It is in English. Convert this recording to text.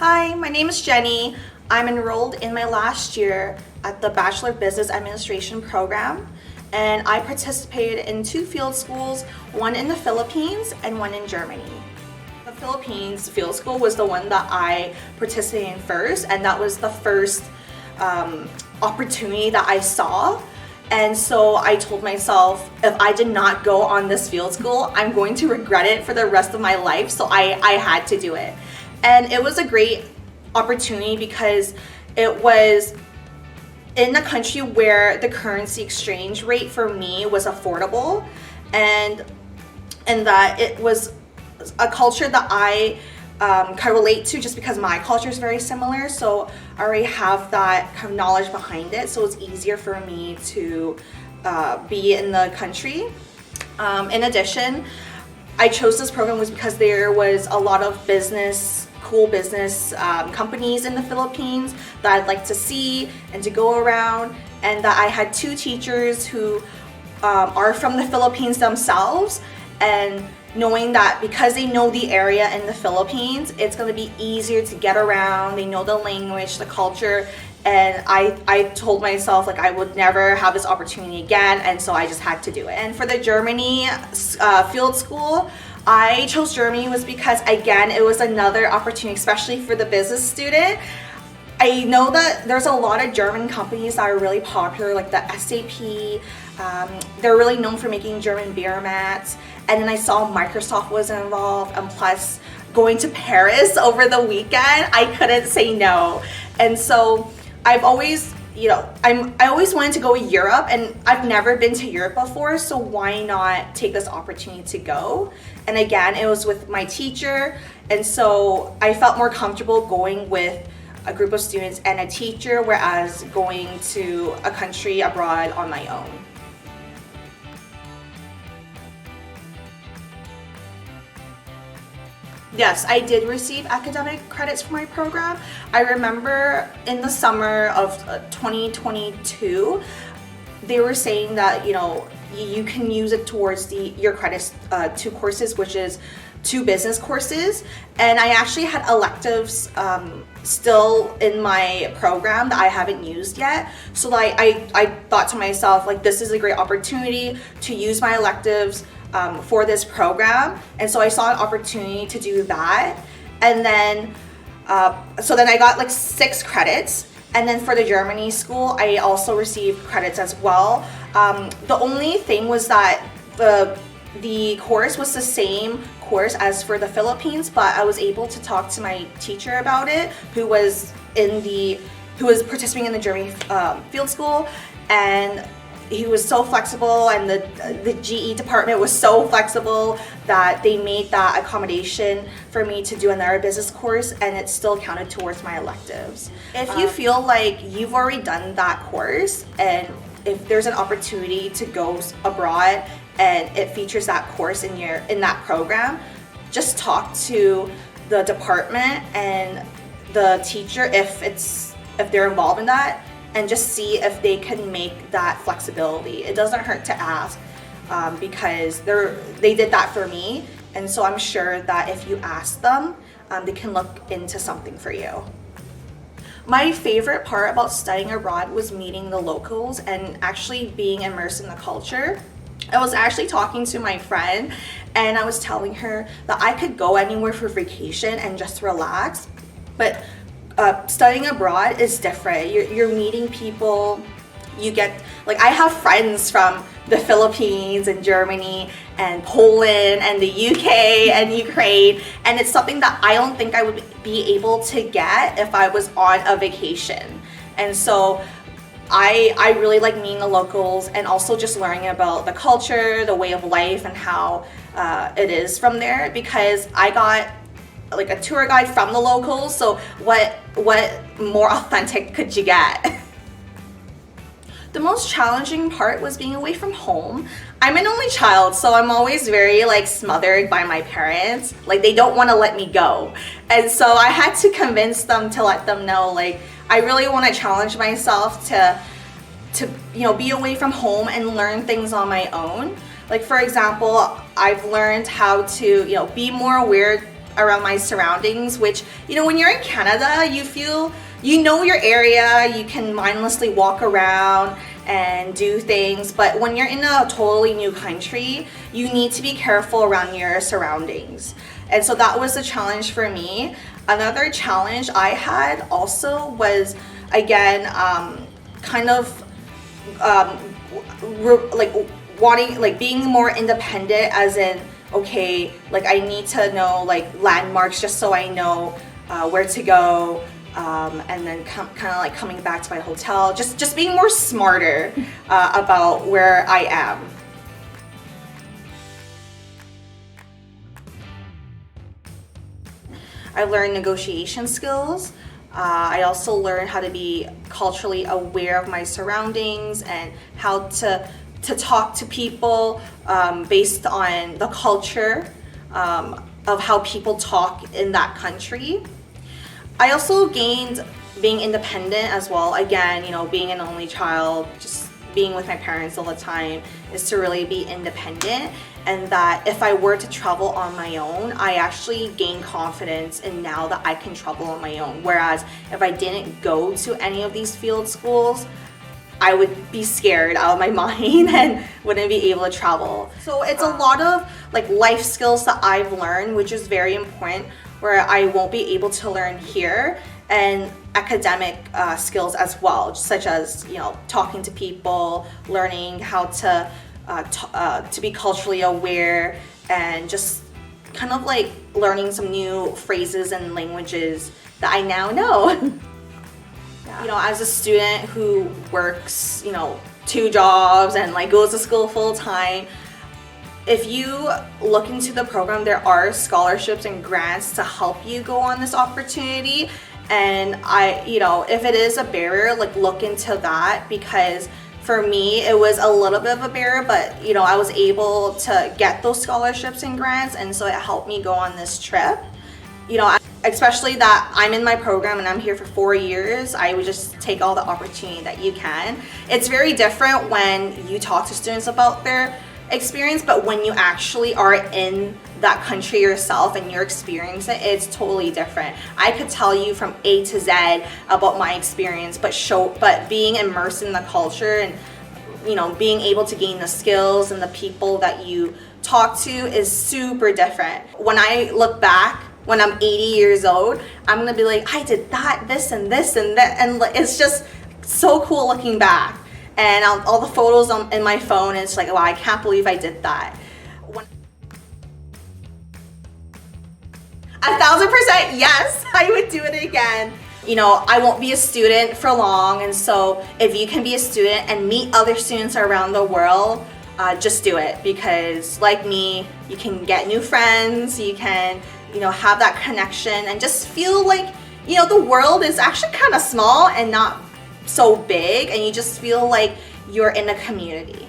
Hi, my name is Jenny. I'm enrolled in my last year at the Bachelor of Business Administration program, and I participated in 2 field schools, one in the Philippines and one in Germany. The Philippines field school was the one that I participated in first, and that was the first opportunity that I saw. And so I told myself, if I did not go on this field school, I'm going to regret it for the rest of my life, so I had to do it. And it was a great opportunity because it was in a country where the currency exchange rate for me was affordable, and that it was a culture that I can relate to just because my culture is very similar. So I already have that kind of knowledge behind it, so it's easier for me to be in the country. In addition, I chose this program was because there was a lot of cool business companies in the Philippines that I'd like to see and to go around, and that I had 2 teachers who are from the Philippines themselves, and knowing that because they know the area in the Philippines, it's going to be easier to get around. They know the language, the culture, and I told myself like I would never have this opportunity again, and so I just had to do it. And for the Germany field school, I chose Germany was because, again, it was another opportunity, especially for the business student. I know that there's a lot of German companies that are really popular, like the SAP. They're really known for making German beer mats. And then I saw Microsoft was involved, and plus going to Paris over the weekend, I couldn't say no. And so I've always, I always wanted to go to Europe, and I've never been to Europe before, so why not take this opportunity to go? And again, it was with my teacher, and so I felt more comfortable going with a group of students and a teacher, whereas going to a country abroad on my own. Yes, I did receive academic credits for my program. I remember in the summer of 2022, they were saying that, you can use it towards your credits, 2 courses, which is 2 business courses. And I actually had electives still in my program that I haven't used yet. So I thought to myself, like, this is a great opportunity to use my electives for this program, and so I saw an opportunity to do that. And then so then I got like 6 credits, and then for the Germany school I also received credits as well. The only thing was that the course was the same course as for the Philippines, but I was able to talk to my teacher about it, who was participating in the Germany field school, and he was so flexible, and the GE department was so flexible that they made that accommodation for me to do another business course, and it still counted towards my electives. If you feel like you've already done that course, and if there's an opportunity to go abroad and it features that course in that program, just talk to the department and the teacher if they're involved in that, and just see if they can make that flexibility. It doesn't hurt to ask, because they did that for me, and so I'm sure that if you ask them, they can look into something for you. My favorite part about studying abroad was meeting the locals and actually being immersed in the culture. I was actually talking to my friend, and I was telling her that I could go anywhere for vacation and just relax, but studying abroad is different. You're meeting people. You get, like, I have friends from the Philippines and Germany and Poland and the UK and Ukraine, and it's something that I don't think I would be able to get if I was on a vacation. And so I really like meeting the locals, and also just learning about the culture, the way of life, and how it is from there, because I got like a tour guide from the locals, so what more authentic could you get? The most challenging part was being away from home. I'm an only child, so I'm always very smothered by my parents. Like, they don't want to let me go. And so I had to convince them to let them know, I really want to challenge myself to be away from home and learn things on my own. Like, for example, I've learned how to, be more aware around my surroundings, which, you know, when you're in Canada, you feel, you know your area, you can mindlessly walk around and do things, but when you're in a totally new country, you need to be careful around your surroundings. And so that was a challenge for me. Another challenge I had also was, again, kind of like wanting, like being more independent, as in, okay, like I need to know like landmarks just so I know where to go, and then kind of like coming back to my hotel, just being more smarter about where I am. I learned negotiation skills. I also learned how to be culturally aware of my surroundings and how to talk to people based on the culture of how people talk in that country. I also gained being independent as well. Again, you know, being an only child, just being with my parents all the time, is to really be independent, and that if I were to travel on my own, I actually gain confidence in now that I can travel on my own. Whereas if I didn't go to any of these field schools, I would be scared out of my mind and wouldn't be able to travel. So it's a lot of like life skills that I've learned, which is very important, where I won't be able to learn here, and academic skills as well, such as, you know, talking to people, learning how to be culturally aware, and just kind of like learning some new phrases and languages that I now know. You know, as a student who works, you know, 2 jobs and like goes to school full time, if you look into the program, there are scholarships and grants to help you go on this opportunity. And you know, if it is a barrier, like look into that, because for me, it was a little bit of a barrier, but you know, I was able to get those scholarships and grants, and so it helped me go on this trip. You know, especially that I'm in my program and I'm here for 4 years, I would just take all the opportunity that you can. It's very different when you talk to students about their experience, but when you actually are in that country yourself and you're experiencing it, it's totally different. I could tell you from A to Z about my experience, but being immersed in the culture and, you know, being able to gain the skills and the people that you talk to is super different. When I look back, when I'm 80 years old, I'm gonna be like, I did that, this and this and that, and it's just so cool looking back. And all the photos in my phone, it's like, wow, I can't believe I did that. 1000% yes, I would do it again. You know, I won't be a student for long, and so if you can be a student and meet other students around the world, just do it, because like me, you can get new friends, you can, you know, have that connection and just feel like, you know, the world is actually kind of small and not so big, and you just feel like you're in a community.